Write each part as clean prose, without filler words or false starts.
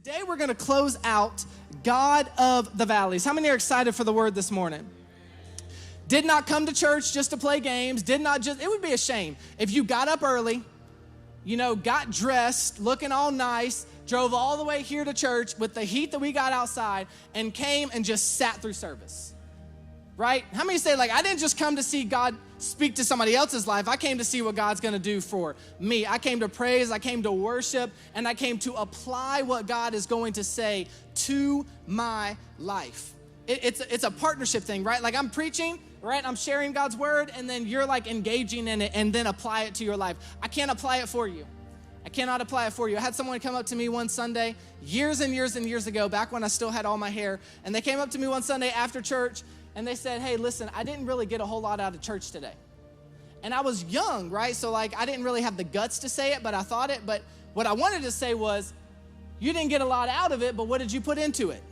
Today we're going to close out God of the Valleys. How many are excited for the word this morning? Did not come to church just to play games. It would be a shame if you got up early, got dressed, looking all nice, drove all the way here to church with the heat that we got outside and came and just sat through service, right? How many say, I didn't just come to see God speak to somebody else's life. I came to see what God's going to do for me. I came to praise, I came to worship, and I came to apply what God is going to say to my life. It's a partnership thing, right? I'm preaching, right? I'm sharing God's word, and then you're engaging in it and then apply it to your life. I can't apply it for you. I cannot apply it for you. I had someone come up to me one Sunday years and years and years ago, back when I still had all my hair, and they came up to me one Sunday after church, and they said, hey, listen, I didn't really get a whole lot out of church today. And I was young, right? So I didn't really have the guts to say it, but I thought it. But what I wanted to say was, you didn't get a lot out of it, but what did you put into it?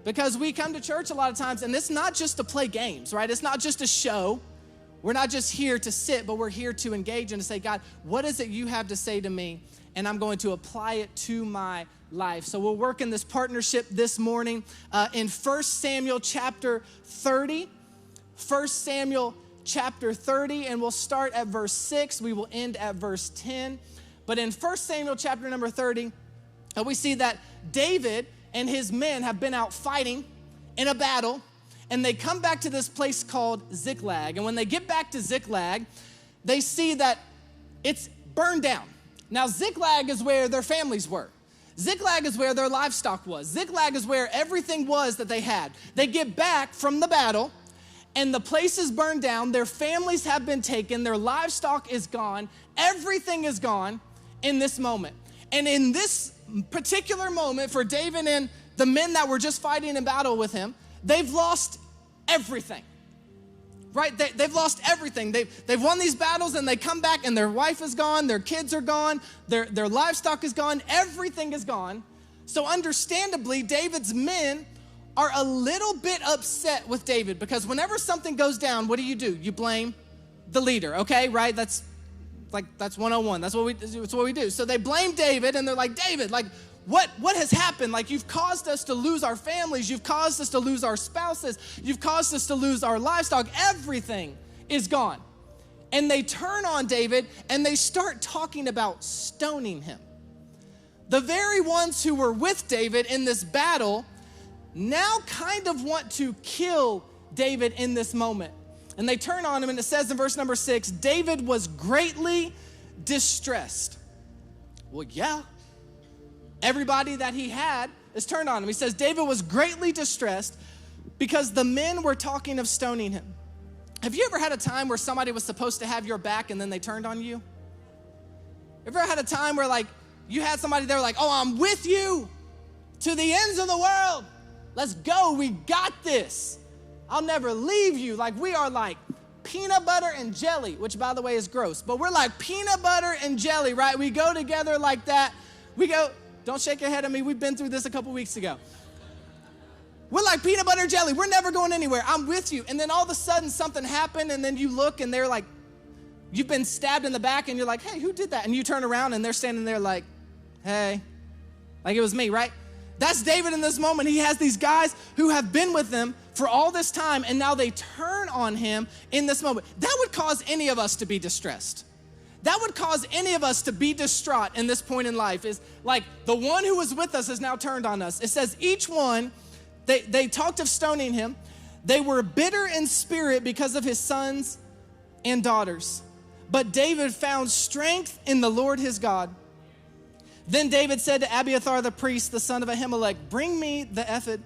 Because we come to church a lot of times, and it's not just to play games, right? It's not just a show. We're not just here to sit, but we're here to engage and to say, God, what is it you have to say to me? And I'm going to apply it to my life. So we'll work in this partnership this morning in 1 Samuel chapter 30. 1 Samuel chapter 30, and we'll start at verse 6. We will end at verse 10. But in 1 Samuel chapter number 30, we see that David and his men have been out fighting in a battle, and they come back to this place called Ziklag. And when they get back to Ziklag, they see that it's burned down. Now, Ziklag is where their families were. Ziklag is where their livestock was. Ziklag is where everything was that they had. They get back from the battle, and the place is burned down. Their families have been taken. Their livestock is gone. Everything is gone in this moment. And in this particular moment, for David and the men that were just fighting in battle with him, they've lost everything. Right? They've lost everything. They've won these battles, and they come back, and their wife is gone, their kids are gone, their livestock is gone, everything is gone. So understandably, David's men are a little bit upset with David, because whenever something goes down, what do? You blame the leader, okay? Right? That's 101. That's what we do. So they blame David, and they're like, David, what has happened? You've caused us to lose our families. You've caused us to lose our spouses. You've caused us to lose our livestock. Everything is gone. And they turn on David, and they start talking about stoning him. The very ones who were with David in this battle now kind of want to kill David in this moment. And they turn on him, and it says in verse number 6, David was greatly distressed. Well, yeah. Everybody that he had is turned on him. He says, David was greatly distressed because the men were talking of stoning him. Have you ever had a time where somebody was supposed to have your back and then they turned on you? Ever had a time where you had somebody there oh, I'm with you to the ends of the world. Let's go. We got this. I'll never leave you. We are peanut butter and jelly, which by the way is gross, but we're like peanut butter and jelly, right? We go together like that. Don't shake your head at me. We've been through this a couple weeks ago. We're like peanut butter and jelly. We're never going anywhere. I'm with you. And then all of a sudden something happened, and then you look, and they're you've been stabbed in the back, and you're like, hey, who did that? And you turn around, and they're standing there hey, it was me, right? That's David in this moment. He has these guys who have been with him for all this time, and now they turn on him in this moment. That would cause any of us to be distressed. That would cause any of us to be distraught in this point in life. Is the one who was with us has now turned on us. It says each one, they talked of stoning him. They were bitter in spirit because of his sons and daughters. But David found strength in the Lord his God. Then David said to Abiathar the priest, the son of Ahimelech, bring me the ephod.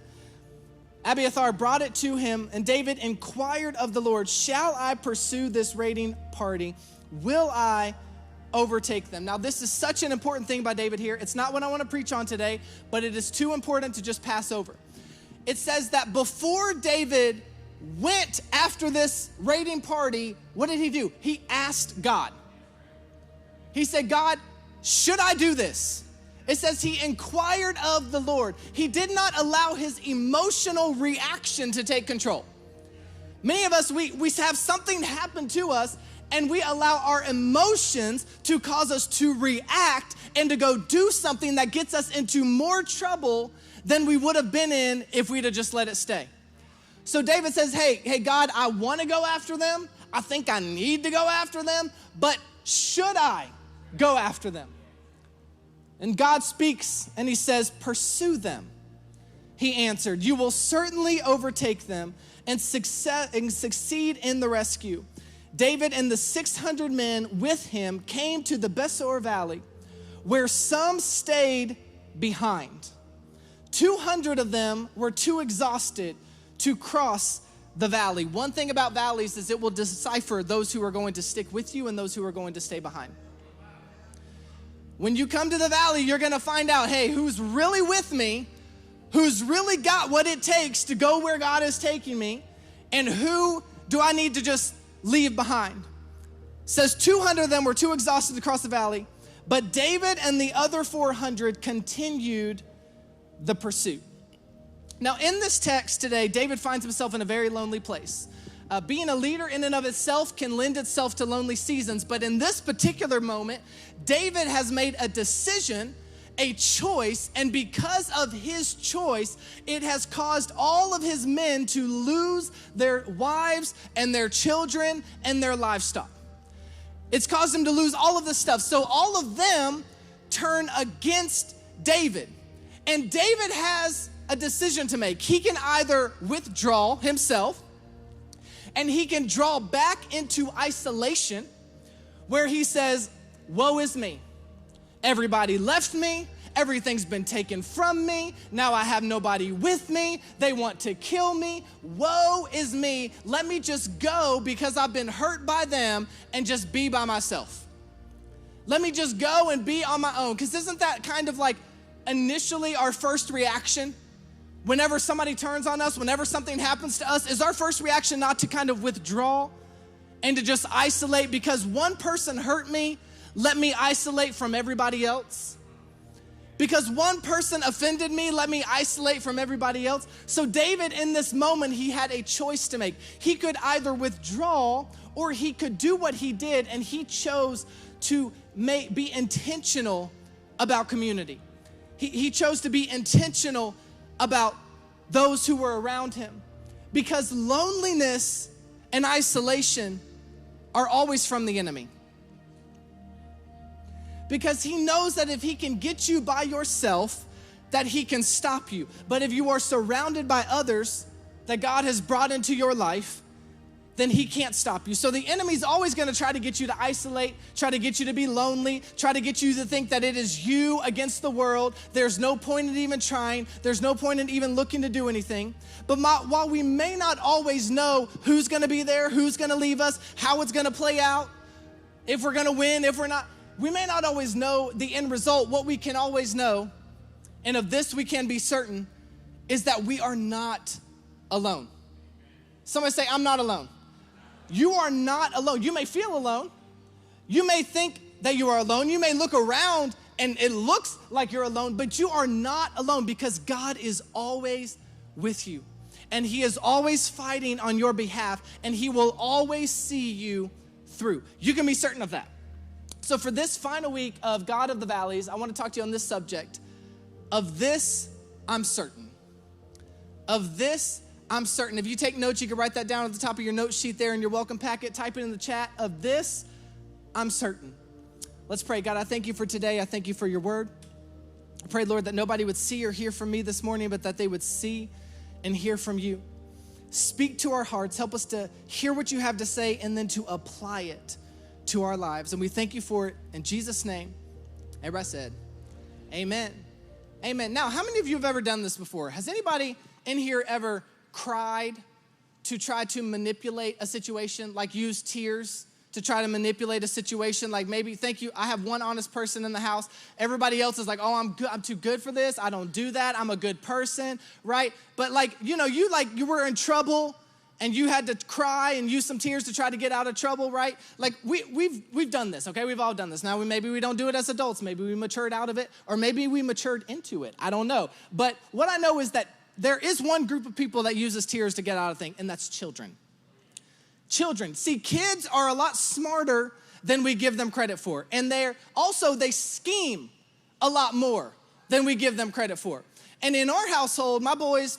Abiathar brought it to him, and David inquired of the Lord, shall I pursue this raiding party? Will I overtake them? Now, this is such an important thing by David here. It's not what I want to preach on today, but it is too important to just pass over. It says that before David went after this raiding party, what did he do? He asked God. He said, God, should I do this? It says he inquired of the Lord. He did not allow his emotional reaction to take control. Many of us, we have something happen to us, and we allow our emotions to cause us to react and to go do something that gets us into more trouble than we would have been in if we'd have just let it stay. So David says, hey, God, I want to go after them. I think I need to go after them, but should I go after them? And God speaks and he says, pursue them. He answered, you will certainly overtake them and succeed in the rescue. David and the 600 men with him came to the Besor Valley, where some stayed behind. 200 of them were too exhausted to cross the valley. One thing about valleys is it will decipher those who are going to stick with you and those who are going to stay behind. When you come to the valley, you're gonna find out, hey, who's really with me, who's really got what it takes to go where God is taking me, and who do I need to just leave behind? It says 200 of them were too exhausted to cross the valley, but David and the other 400 continued the pursuit. Now, in this text today, David finds himself in a very lonely place. Being a leader in and of itself can lend itself to lonely seasons, but in this particular moment, David has made a decision, a choice, and because of his choice, it has caused all of his men to lose their wives and their children and their livestock. It's caused them to lose all of this stuff. So all of them turn against David. And David has a decision to make. He can either withdraw himself, and he can draw back into isolation where he says, woe is me. Everybody left me. Everything's been taken from me. Now I have nobody with me. They want to kill me. Woe is me. Let me just go because I've been hurt by them and just be by myself. Let me just go and be on my own. Because isn't that kind of like initially our first reaction? Whenever somebody turns on us, whenever something happens to us, is our first reaction not to kind of withdraw and to just isolate because one person hurt me, let me isolate from everybody else? Because one person offended me, let me isolate from everybody else? So David, in this moment, he had a choice to make. He could either withdraw or he could do what he did, and he chose to be intentional about community. He chose to be intentional about those who were around him, because loneliness and isolation are always from the enemy. Because he knows that if he can get you by yourself, that he can stop you. But if you are surrounded by others that God has brought into your life, then he can't stop you. So the enemy's always gonna try to get you to isolate, try to get you to be lonely, try to get you to think that it is you against the world. There's no point in even trying. There's no point in even looking to do anything. But while we may not always know who's gonna be there, who's gonna leave us, how it's gonna play out, if we're gonna win, if we're not, we may not always know the end result. What we can always know, and of this we can be certain, is that we are not alone. Somebody say, I'm not alone. You are not alone. You may feel alone. You may think that you are alone. You may look around and it looks like you're alone, but you are not alone because God is always with you. And he is always fighting on your behalf, and he will always see you through. You can be certain of that. So for this final week of God of the Valleys, I want to talk to you on this subject. Of this, I'm certain. Of this, I'm certain. If you take notes, you can write that down at the top of your note sheet there in your welcome packet. Type it in the chat. Of this, I'm certain. Let's pray. God, I thank you for today. I thank you for your word. I pray, Lord, that nobody would see or hear from me this morning, but that they would see and hear from you. Speak to our hearts. Help us to hear what you have to say and then to apply it to our lives. And we thank you for it in Jesus' name. Everybody said, amen. Amen. Now, how many of you have ever done this before? Has anybody in here ever cried to try to manipulate a situation, like use tears to try to manipulate a situation? Like maybe, thank you, I have one honest person in the house. Everybody else is like, oh, I'm too good for this. I don't do that. I'm a good person, right? But like, you were in trouble and you had to cry and use some tears to try to get out of trouble, right? Like we've done this, okay? We've all done this. Now maybe we don't do it as adults. Maybe we matured out of it, or maybe we matured into it. I don't know. But what I know is that there is one group of people that uses tears to get out of things, and that's children. children. See, kids are a lot smarter than we give them credit for. And they scheme a lot more than we give them credit for. And in our household, my boys,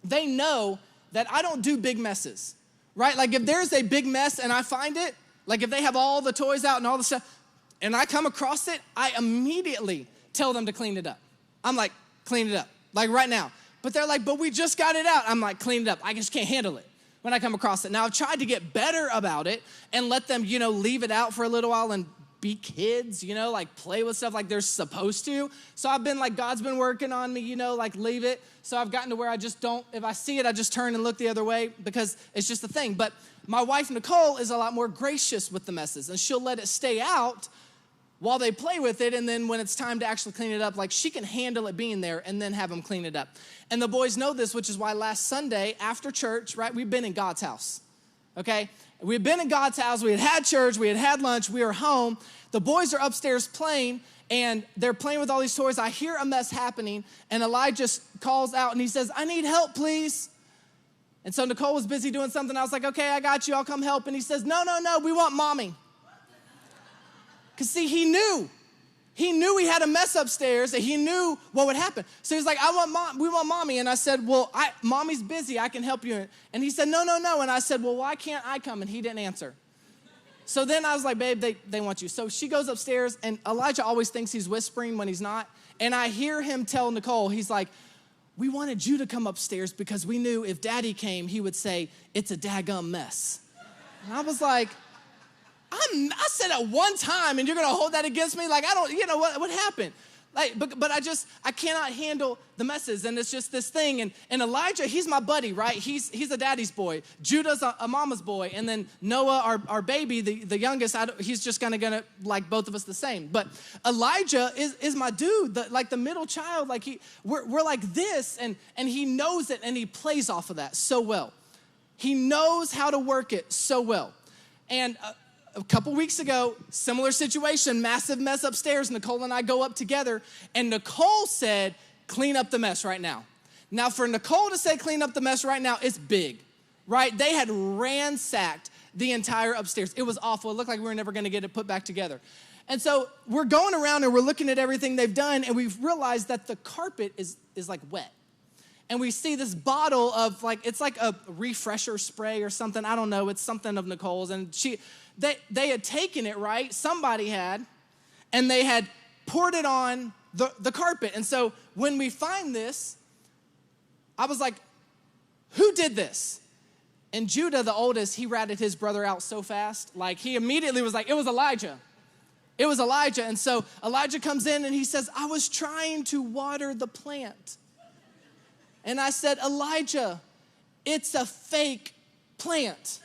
they know that I don't do big messes, right? Like if there's a big mess and I find it, like if they have all the toys out and all the stuff, and I come across it, I immediately tell them to clean it up. I'm like, clean it up, like right now. But they're like, but we just got it out. I'm like, clean it up. I just can't handle it when I come across it. Now, I've tried to get better about it and let them, leave it out for a little while and be kids, like play with stuff like they're supposed to. So I've been like, God's been working on me, like leave it. So I've gotten to where I just don't, if I see it, I just turn and look the other way because it's just a thing. But my wife, Nicole, is a lot more gracious with the messes and she'll let it stay out while they play with it, and then when it's time to actually clean it up, like she can handle it being there and then have them clean it up. And the boys know this, which is why last Sunday after church, right, we've been in God's house, okay? We've been in God's house, we had church, we had lunch, we were home. The boys are upstairs playing, and they're playing with all these toys. I hear a mess happening, and Elijah calls out, and he says, I need help, please. And so Nicole was busy doing something. I was like, okay, I got you, I'll come help. And he says, no, we want mommy. Because see, he knew he had a mess upstairs and he knew what would happen. So he's like, we want mommy. And I said, well, mommy's busy, I can help you. And he said, no. And I said, well, why can't I come? And he didn't answer. So then I was like, babe, they want you. So she goes upstairs, and Elijah always thinks he's whispering when he's not. And I hear him tell Nicole, he's like, we wanted you to come upstairs because we knew if daddy came, he would say, it's a daggum mess. And I was like, I said it one time and you're gonna hold that against me? Like, I don't, what happened? Like, but I cannot handle the messes, and it's just this thing. And Elijah, he's my buddy, right? He's a daddy's boy. Judah's a mama's boy. And then Noah, our baby, the youngest, he's just gonna like both of us the same. But Elijah is my dude, the middle child. Like we're like this, and he knows it, and he plays off of that so well. He knows how to work it so well. And a couple weeks ago, similar situation, massive mess upstairs. Nicole and I go up together, and Nicole said, clean up the mess right now. Now, for Nicole to say clean up the mess right now, it's big, right? They had ransacked the entire upstairs. It was awful. It looked like we were never gonna get it put back together. And so we're going around and we're looking at everything they've done, and we've realized that the carpet is like wet. And we see this bottle of it's like a refresher spray or something. I don't know, it's something of Nicole's. And they had taken it, right? Somebody had, and they had poured it on the carpet. And so when we find this, I was like, who did this? And Judah, the oldest, he ratted his brother out so fast. Like he immediately was like, it was Elijah. It was Elijah. And so Elijah comes in and he says, I was trying to water the plant. And I said, Elijah, it's a fake plant.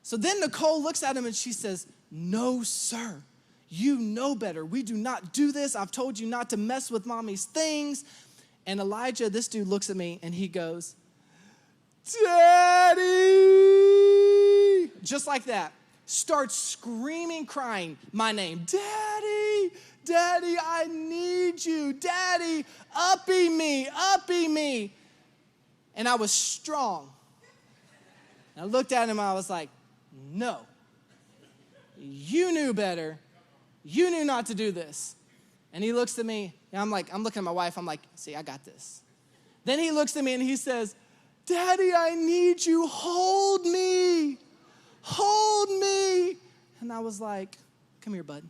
So then Nicole looks at him and she says, no, sir, you know better. We do not do this. I've told you not to mess with mommy's things. And Elijah, this dude looks at me and he goes, Daddy! Just like that. Starts screaming, crying my name. Daddy! Daddy, I need you. Daddy, uppy me. And I was strong. And I looked at him, I was like, no. You knew better. You knew not to do this. And he looks at me, and I'm looking at my wife, I'm like, see, I got this. Then he looks at me and he says, Daddy, I need you. Hold me. And I was like, come here, bud.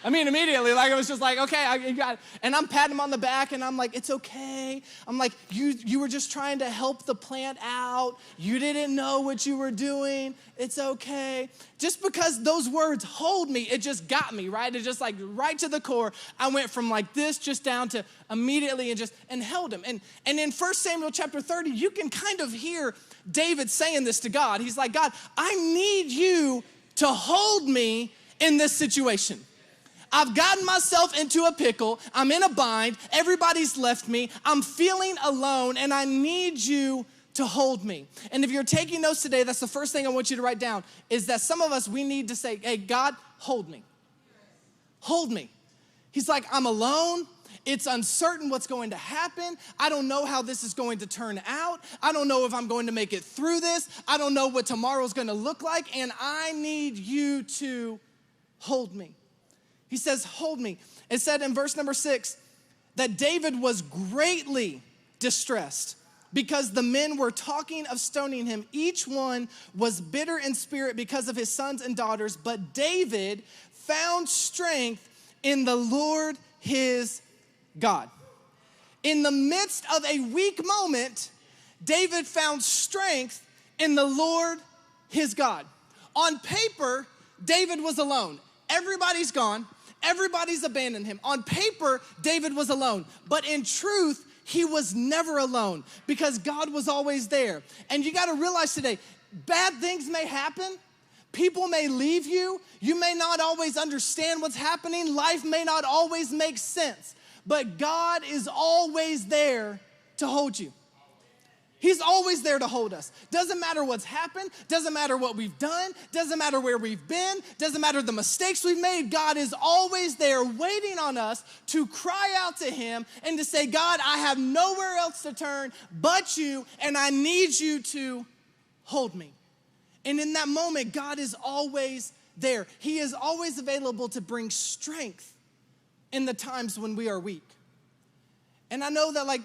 Immediately, it was just like, okay, you got it. And I'm patting him on the back, and I'm like, it's okay. I'm like, you were just trying to help the plant out. You didn't know what you were doing. It's okay. Just because those words hold me, it just got me, right? It just right to the core. I went from this just down to immediately and held him. And in 1 Samuel chapter 30, you can kind of hear David saying this to God. He's like, God, I need you to hold me in this situation. I've gotten myself into a pickle. I'm in a bind. Everybody's left me. I'm feeling alone, and I need you to hold me. And if you're taking notes today, that's the first thing I want you to write down, is that some of us, we need to say, hey, God, hold me. Hold me. He's like, I'm alone, It's uncertain what's going to happen. I don't know how this is going to turn out. I don't know if I'm going to make it through this. I don't know what tomorrow's going to look like, and I need you to hold me. He says, hold me. It said in verse number 6 that David was greatly distressed because the men were talking of stoning him. Each one was bitter in spirit because of his sons and daughters, but David found strength in the Lord his God. In the midst of a weak moment, David found strength in the Lord his God. On paper, David was alone. Everybody's gone. Everybody's abandoned him. On paper, David was alone. But in truth, he was never alone because God was always there. And you got to realize today, bad things may happen. People may leave you. You may not always understand what's happening. Life may not always make sense. But God is always there to hold you. He's always there to hold us. Doesn't matter what's happened, doesn't matter what we've done, doesn't matter where we've been, doesn't matter the mistakes we've made. God is always there waiting on us to cry out to him and to say, God, I have nowhere else to turn but you, and I need you to hold me. And in that moment, God is always there. He is always available to bring strength in the times when we are weak. And I know that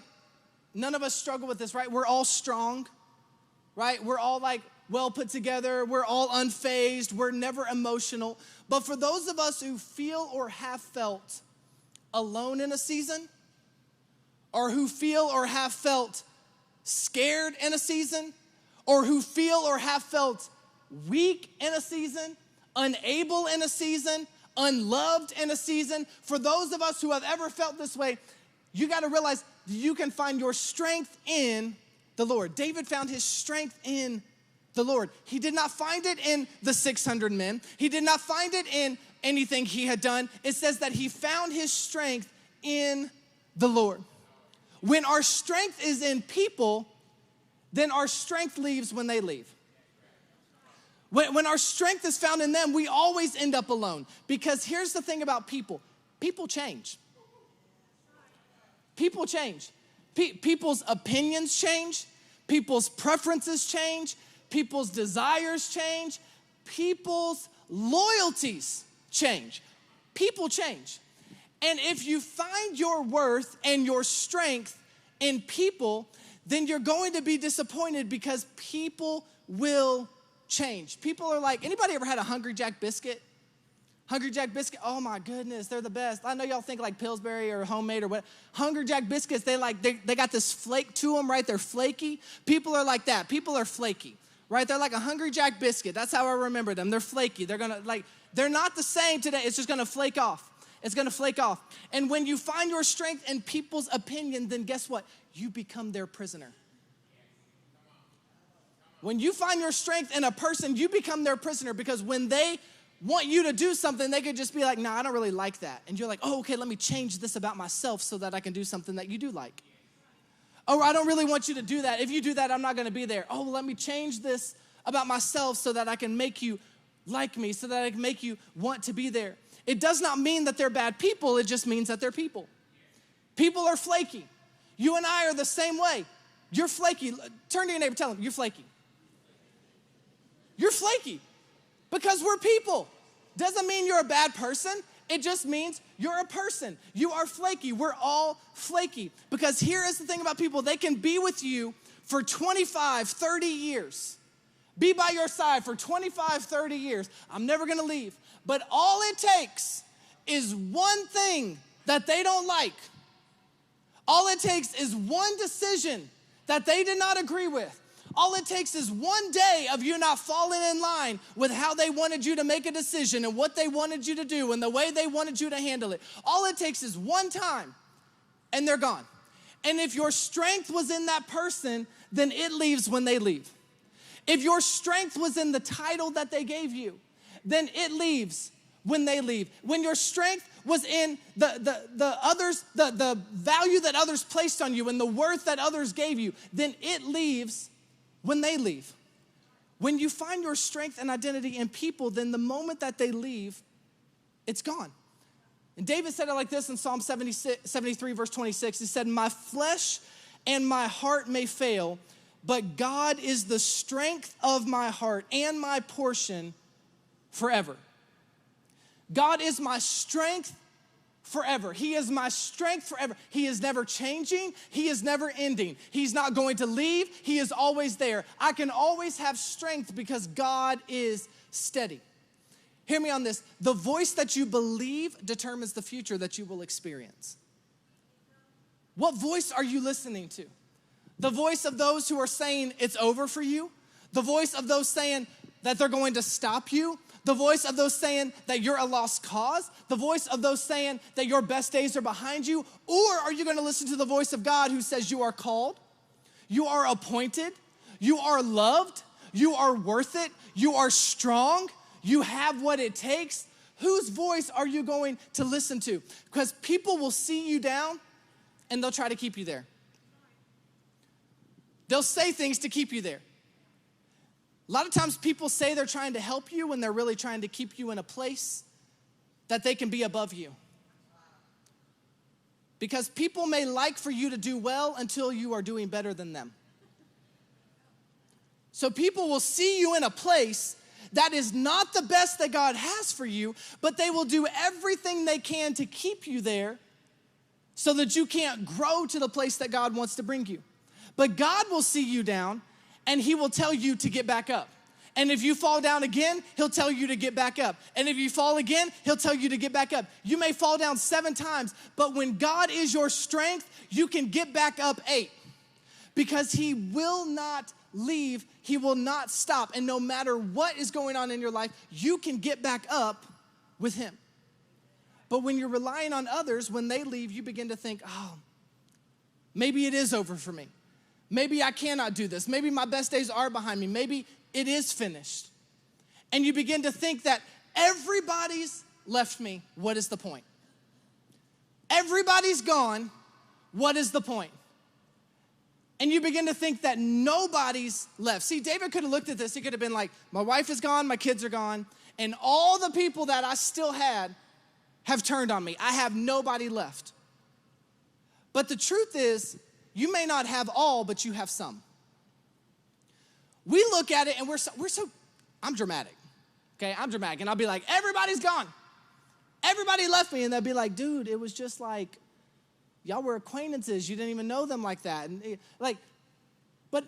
none of us struggle with this, right? We're all strong, right? We're all well put together. We're all unfazed. We're never emotional. But for those of us who feel or have felt alone in a season, or who feel or have felt scared in a season, or who feel or have felt weak in a season, unable in a season, unloved in a season, for those of us who have ever felt this way, you got to realize you can find your strength in the Lord. David found his strength in the Lord. He did not find it in the 600 men. He did not find it in anything he had done. It says that he found his strength in the Lord. When our strength is in people, then our strength leaves when they leave. When our strength is found in them, we always end up alone. Because here's the thing about people. People change. People change. People's opinions change. People's preferences change. People's desires change. People's loyalties change. People change. And if you find your worth and your strength in people, then you're going to be disappointed because people will change. People are like, anybody ever had a Hungry Jack biscuit? Hungry Jack biscuit, oh my goodness, they're the best. I know y'all think like Pillsbury or homemade or what. Hungry Jack biscuits, they got this flake to them, right? They're flaky. People are like that. People are flaky, right? They're like a Hungry Jack biscuit. That's how I remember them. They're flaky. They're not the same today. It's just gonna flake off. It's gonna flake off. And when you find your strength in people's opinion, then guess what? You become their prisoner. When you find your strength in a person, you become their prisoner because when they want you to do something, they could just be like, nah, I don't really like that. And you're like, oh, okay, let me change this about myself so that I can do something that you do like. Oh, I don't really want you to do that. If you do that, I'm not gonna be there. Oh, let me change this about myself so that I can make you like me, so that I can make you want to be there. It does not mean that they're bad people. It just means that they're people. People are flaky. You and I are the same way. You're flaky. Turn to your neighbor, tell him, you're flaky. You're flaky because we're people. Doesn't mean you're a bad person. It just means you're a person. You are flaky. We're all flaky. Because here is the thing about people. They can be with you for 25, 30 years. Be by your side for 25, 30 years. I'm never gonna leave. But all it takes is one thing that they don't like. All it takes is one decision that they did not agree with. All it takes is one day of you not falling in line with how they wanted you to make a decision and what they wanted you to do and the way they wanted you to handle it. All it takes is one time and they're gone. And if your strength was in that person, then it leaves when they leave. If your strength was in the title that they gave you, then it leaves when they leave. When your strength was in the value that others placed on you and the worth that others gave you, then it leaves when they leave. When you find your strength and identity in people, then the moment that they leave, it's gone. And David said it like this in Psalm 73, verse 26. He said, my flesh and my heart may fail, but God is the strength of my heart and my portion forever. God is my strength forever. He is my strength forever. He is never changing. He is never ending. He's not going to leave. He is always there. I can always have strength because God is steady. Hear me on this. The voice that you believe determines the future that you will experience. What voice are you listening to? The voice of those who are saying it's over for you? The voice of those saying that they're going to stop you? The voice of those saying that you're a lost cause? The voice of those saying that your best days are behind you? Or are you going to listen to the voice of God who says you are called, you are appointed, you are loved, you are worth it, you are strong, you have what it takes? Whose voice are you going to listen to? Because people will see you down and they'll try to keep you there. They'll say things to keep you there. A lot of times people say they're trying to help you when they're really trying to keep you in a place that they can be above you. Because people may like for you to do well until you are doing better than them. So people will see you in a place that is not the best that God has for you, but they will do everything they can to keep you there so that you can't grow to the place that God wants to bring you. But God will see you down and he will tell you to get back up. And if you fall down again, he'll tell you to get back up. And if you fall again, he'll tell you to get back up. You may fall down 7 times, but when God is your strength, you can get back up 8. Because he will not leave, he will not stop. And no matter what is going on in your life, you can get back up with him. But when you're relying on others, when they leave, you begin to think, oh, maybe it is over for me. Maybe I cannot do this. Maybe my best days are behind me. Maybe it is finished. And you begin to think that everybody's left me. What is the point? Everybody's gone. What is the point? And you begin to think that nobody's left. See, David could have looked at this. He could have been like, my wife is gone, my kids are gone, and all the people that I still had have turned on me. I have nobody left. But the truth is, you may not have all, but you have some. We look at it and I'm dramatic, okay? I'm dramatic, and I'll be like, everybody's gone. Everybody left me, and they'll be like, dude, it was just like, y'all were acquaintances. You didn't even know them like that. And but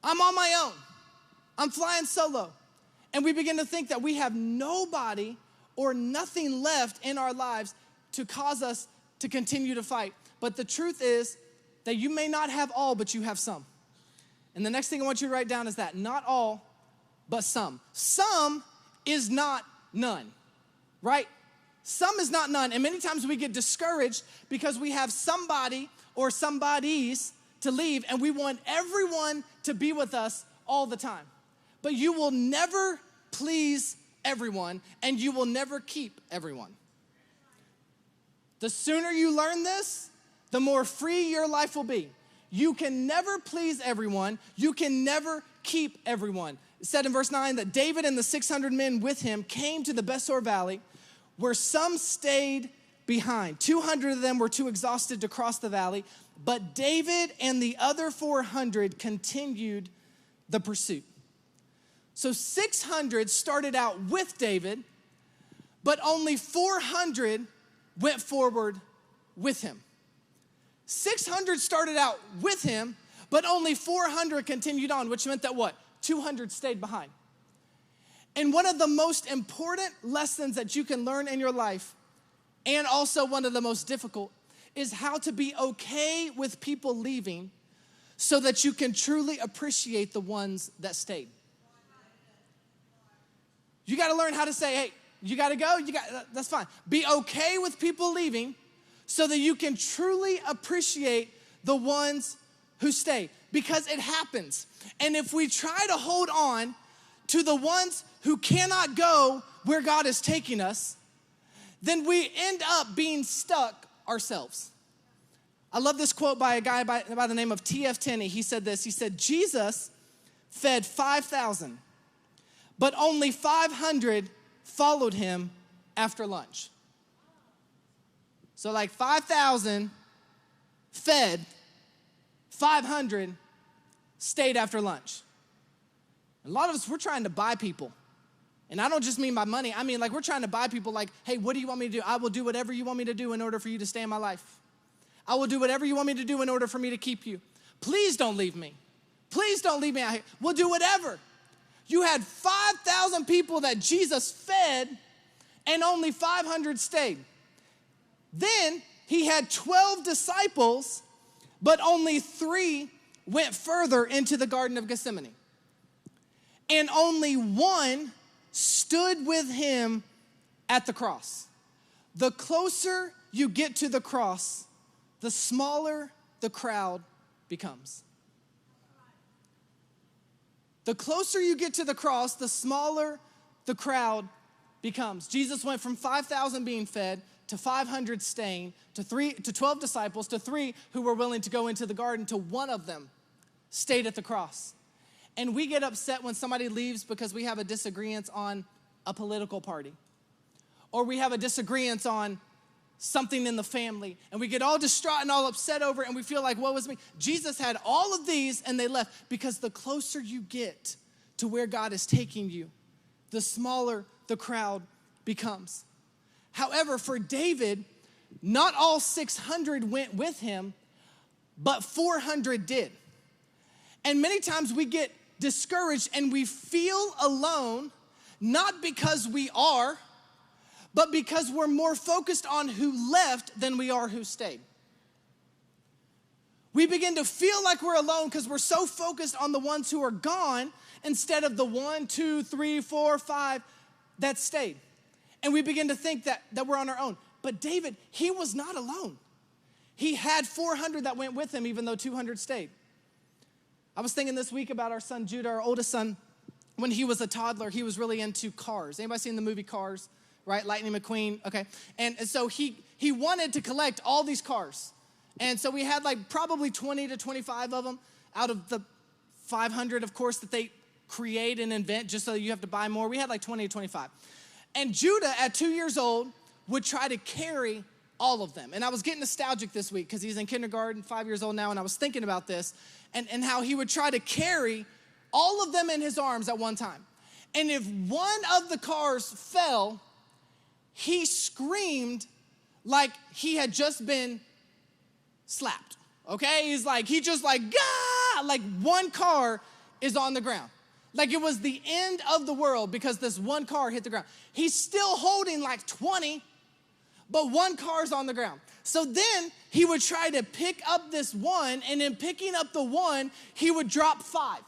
I'm on my own. I'm flying solo. And we begin to think that we have nobody or nothing left in our lives to cause us to continue to fight. But the truth is that you may not have all, but you have some. And the next thing I want you to write down is that not all, but some. Some is not none, right? Some is not none. And many times we get discouraged because we have somebody or somebodies to leave, and we want everyone to be with us all the time. But you will never please everyone, and you will never keep everyone. The sooner you learn this, the more free your life will be. You can never please everyone. You can never keep everyone. It said in verse 9 that David and the 600 men with him came to the Besor Valley, where some stayed behind. 200 of them were too exhausted to cross the valley, but David and the other 400 continued the pursuit. So 600 started out with David, but only 400 went forward with him. 600 started out with him, but only 400 continued on, which meant that what? 200 stayed behind. And one of the most important lessons that you can learn in your life, and also one of the most difficult, is how to be okay with people leaving so that you can truly appreciate the ones that stayed. You gotta learn how to say, hey, you gotta go, that's fine. Be okay with people leaving so that you can truly appreciate the ones who stay, because it happens. And if we try to hold on to the ones who cannot go where God is taking us, then we end up being stuck ourselves. I love this quote by a guy by the name of T.F. Tenney. He said this, he said, Jesus fed 5,000, but only 500 followed him after lunch. So like 5,000 fed, 500 stayed after lunch. A lot of us, we're trying to buy people. And I don't just mean by money. I mean, like, we're trying to buy people like, hey, what do you want me to do? I will do whatever you want me to do in order for you to stay in my life. I will do whatever you want me to do in order for me to keep you. Please don't leave me. Please don't leave me out here. We'll do whatever. You had 5,000 people that Jesus fed, and only 500 stayed. Then he had 12 disciples, but only 3 went further into the Garden of Gethsemane. And only 1 stood with him at the cross. The closer you get to the cross, the smaller the crowd becomes. The closer you get to the cross, the smaller the crowd becomes. Jesus went from 5,000 being fed to 500 staying, to 12 disciples, to 3 who were willing to go into the garden, to 1 of them stayed at the cross. And we get upset when somebody leaves because we have a disagreement on a political party, or we have a disagreement on something in the family, and we get all distraught and all upset over it, and we feel like, woe is me. Jesus had all of these, and they left, because the closer you get to where God is taking you, the smaller the crowd becomes. However, for David, not all 600 went with him, but 400 did. And many times we get discouraged and we feel alone, not because we are, but because we're more focused on who left than we are who stayed. We begin to feel like we're alone because we're so focused on the ones who are gone instead of the 1, 2, 3, 4, 5 that stayed. And we begin to think that we're on our own. But David, he was not alone. He had 400 that went with him, even though 200 stayed. I was thinking this week about our son Judah, our oldest son. When he was a toddler, he was really into cars. Anybody seen the movie Cars? Right, Lightning McQueen, okay. And so he wanted to collect all these cars. And so we had like probably 20 to 25 of them out of the 500, of course, that they create and invent just so you have to buy more. We had like 20 to 25. And Judah, at 2 years old, would try to carry all of them. And I was getting nostalgic this week because he's in kindergarten, 5 years old now, and I was thinking about this and how he would try to carry all of them in his arms at one time. And if one of the cars fell, he screamed like he had just been slapped, okay? He just Gah! Like one car is on the ground. Like it was the end of the world because this one car hit the ground. He's still holding like 20, but one car's on the ground. So then he would try to pick up this one, and in picking up the one, he would drop 5.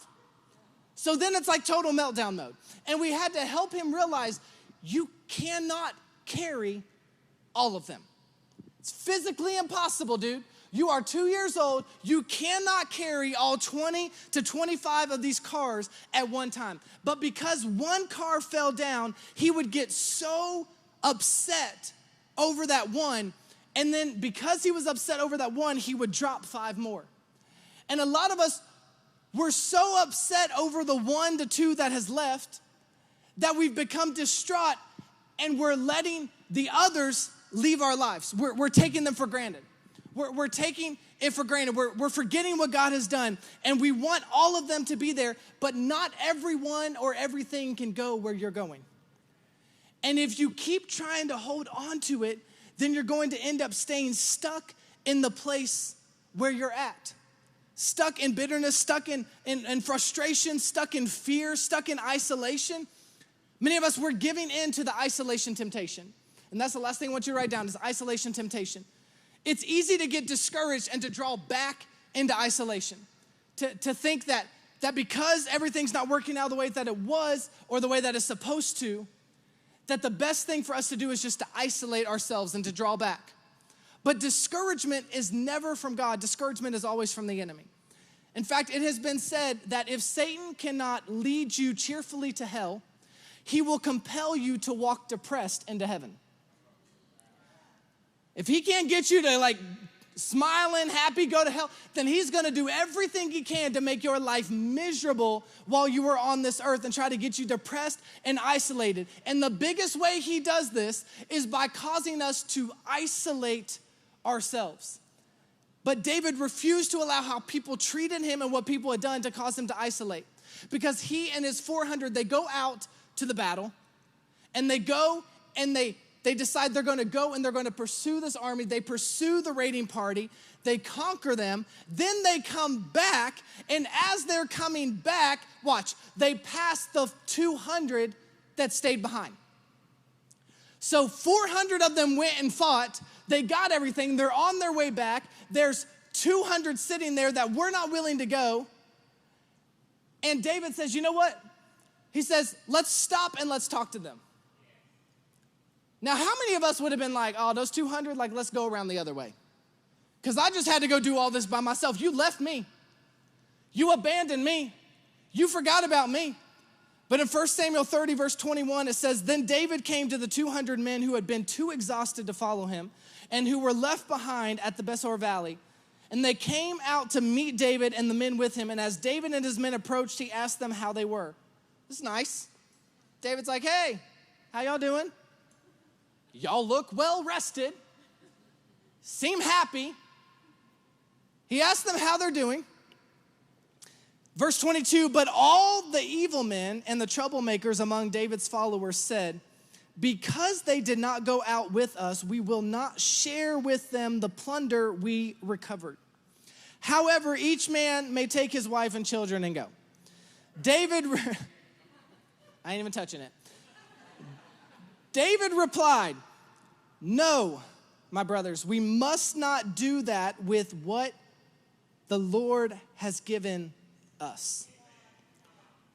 So then it's like total meltdown mode. And we had to help him realize you cannot carry all of them. It's physically impossible, dude. You are 2 years old. You cannot carry all 20 to 25 of these cars at one time. But because one car fell down, he would get so upset over that one. And then because he was upset over that one, he would drop 5 more. And a lot of us, we're so upset over the 1 to 2 that has left that we've become distraught and we're letting the others leave our lives. We're taking them for granted. We're taking it for granted. We're forgetting what God has done, and we want all of them to be there, but not everyone or everything can go where you're going. And if you keep trying to hold on to it, then you're going to end up staying stuck in the place where you're at. Stuck in bitterness, stuck in frustration, stuck in fear, stuck in isolation. Many of us, we're giving in to the isolation temptation. And that's the last thing I want you to write down is isolation temptation. It's easy to get discouraged and to draw back into isolation. To think that because everything's not working out the way that it was or the way that it's supposed to, that the best thing for us to do is just to isolate ourselves and to draw back. But discouragement is never from God. Discouragement is always from the enemy. In fact, it has been said that if Satan cannot lead you cheerfully to hell, he will compel you to walk depressed into heaven. If he can't get you to smiling, happy, go to hell, then he's gonna do everything he can to make your life miserable while you are on this earth and try to get you depressed and isolated. And the biggest way he does this is by causing us to isolate ourselves. But David refused to allow how people treated him and what people had done to cause him to isolate. Because he and his 400, they go out to the battle, and they go and they decide they're gonna go and they're gonna pursue this army. They pursue the raiding party. They conquer them. Then they come back, and as they're coming back, watch, they pass the 200 that stayed behind. So 400 of them went and fought. They got everything. They're on their way back. There's 200 sitting there that were not willing to go. And David says, you know what? He says, let's stop and let's talk to them. Now, how many of us would have been like, oh, those 200, like, let's go around the other way? Because I just had to go do all this by myself. You left me. You abandoned me. You forgot about me. But in 1 Samuel 30, verse 21, it says, then David came to the 200 men who had been too exhausted to follow him and who were left behind at the Besor Valley. And they came out to meet David and the men with him. And as David and his men approached, he asked them how they were. This is nice. David's like, hey, how y'all doing? Y'all look well rested. Seem happy. He asked them how they're doing. Verse 22, but all the evil men and the troublemakers among David's followers said, because they did not go out with us, we will not share with them the plunder we recovered. However, each man may take his wife and children and go. David, I ain't even touching it. David replied, no, my brothers, we must not do that with what the Lord has given us.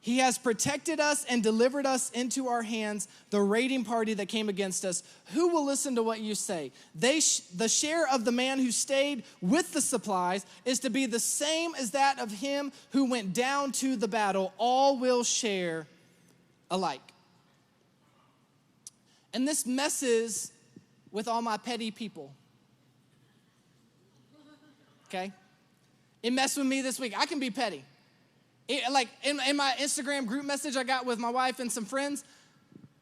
He has protected us and delivered us into our hands, the raiding party that came against us. Who will listen to what you say? The share of the man who stayed with the supplies is to be the same as that of him who went down to the battle. All will share alike. And this messes with all my petty people. Okay? It messed with me this week. I can be petty. Like in my Instagram group message I got with my wife and some friends,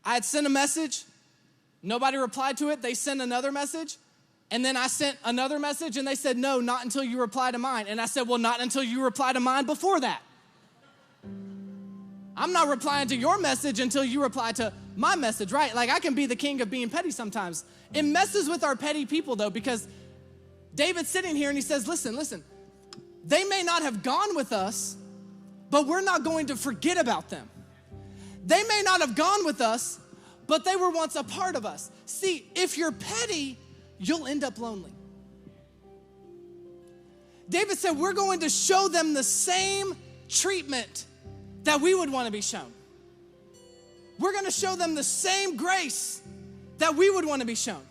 I had sent a message. Nobody replied to it. They sent another message. And then I sent another message and they said, no, not until you reply to mine. And I said, well, not until you reply to mine before that. I'm not replying to your message until you reply to my message, right? Like I can be the king of being petty sometimes. It messes with our petty people though, because David's sitting here and he says, listen, they may not have gone with us, but we're not going to forget about them. They may not have gone with us, but they were once a part of us. See, if you're petty, you'll end up lonely. David said, we're going to show them the same treatment that we would want to be shown. We're going to show them the same grace that we would want to be shown.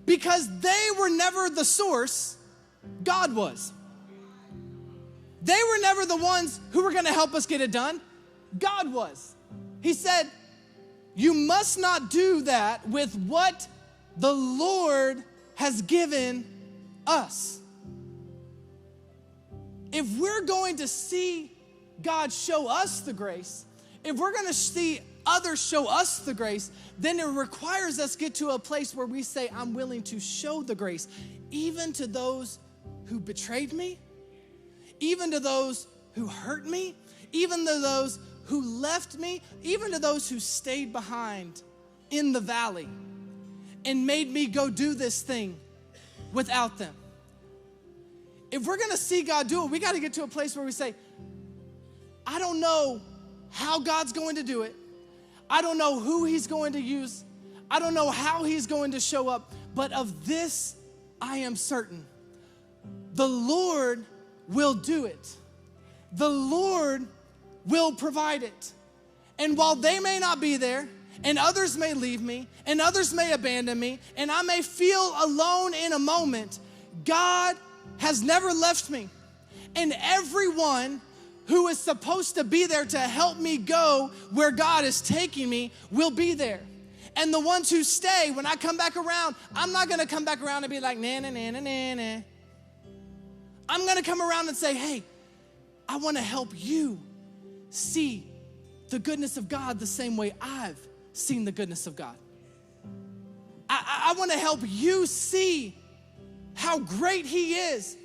Because they were never the source, God was. They were never the ones who were going to help us get it done. God was. He said, you must not do that with what the Lord has given us. If we're going to see God show us the grace, if we're going to see others show us the grace, then it requires us get to a place where we say, I'm willing to show the grace, even to those who betrayed me, even to those who hurt me, even to those who left me, even to those who stayed behind in the valley and made me go do this thing without them. If we're gonna see God do it, we gotta get to a place where we say, I don't know how God's going to do it. I don't know who he's going to use. I don't know how he's going to show up, but of this I am certain. The Lord will do it. The Lord will provide it. And while they may not be there, and others may leave me, and others may abandon me, and I may feel alone in a moment, God has never left me. And everyone who is supposed to be there to help me go where God is taking me will be there. And the ones who stay, when I come back around, I'm not gonna come back around and be like, nah, nah, nah, nah, nah, nah. I'm gonna come around and say, hey, I wanna help you see the goodness of God the same way I've seen the goodness of God. I wanna help you see how great he is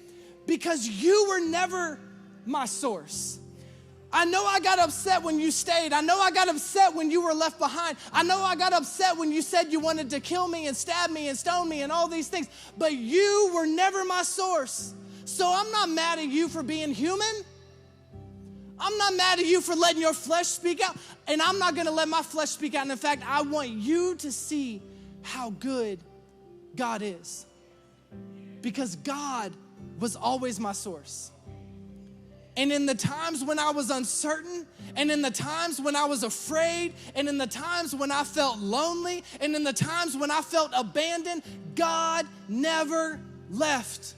because you were never my source. I know I got upset when you stayed. I know I got upset when you were left behind. I know I got upset when you said you wanted to kill me and stab me and stone me and all these things, but you were never my source. So I'm not mad at you for being human. I'm not mad at you for letting your flesh speak out, and I'm not gonna let my flesh speak out. And in fact, I want you to see how good God is, because God was always my source. And in the times when I was uncertain, and in the times when I was afraid, and in the times when I felt lonely, and in the times when I felt abandoned, God never left.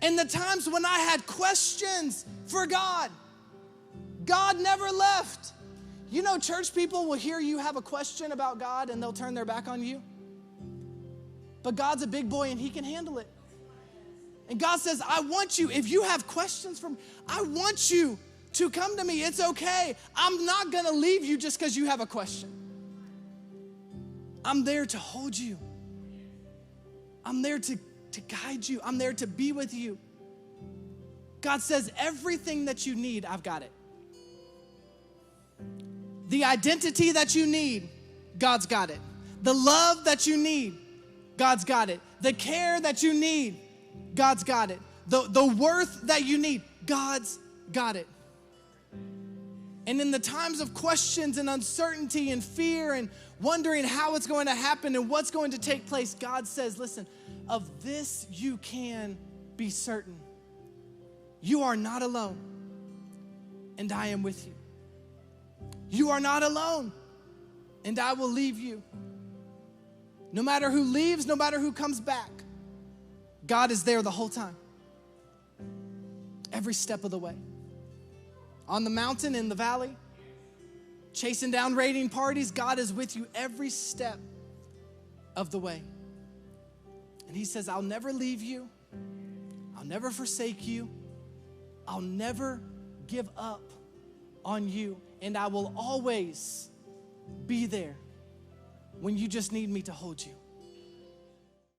In the times when I had questions for God, God never left. You know, church people will hear you have a question about God and they'll turn their back on you. But God's a big boy and he can handle it. And God says, I want you, if you have questions for me, I want you to come to me. It's okay. I'm not gonna leave you just because you have a question. I'm there to hold you. I'm there to guide you. I'm there to be with you. God says, everything that you need, I've got it. The identity that you need, God's got it. The love that you need, God's got it. The care that you need, God's got it. The worth that you need, God's got it. And in the times of questions and uncertainty and fear and wondering how it's going to happen and what's going to take place, God says, listen, of this you can be certain. You are not alone, and I am with you. You are not alone, and I will leave you. No matter who leaves, no matter who comes back, God is there the whole time. Every step of the way. On the mountain, in the valley, chasing down raiding parties, God is with you every step of the way. And he says, I'll never leave you. I'll never forsake you. I'll never give up on you. And I will always be there when you just need me to hold you.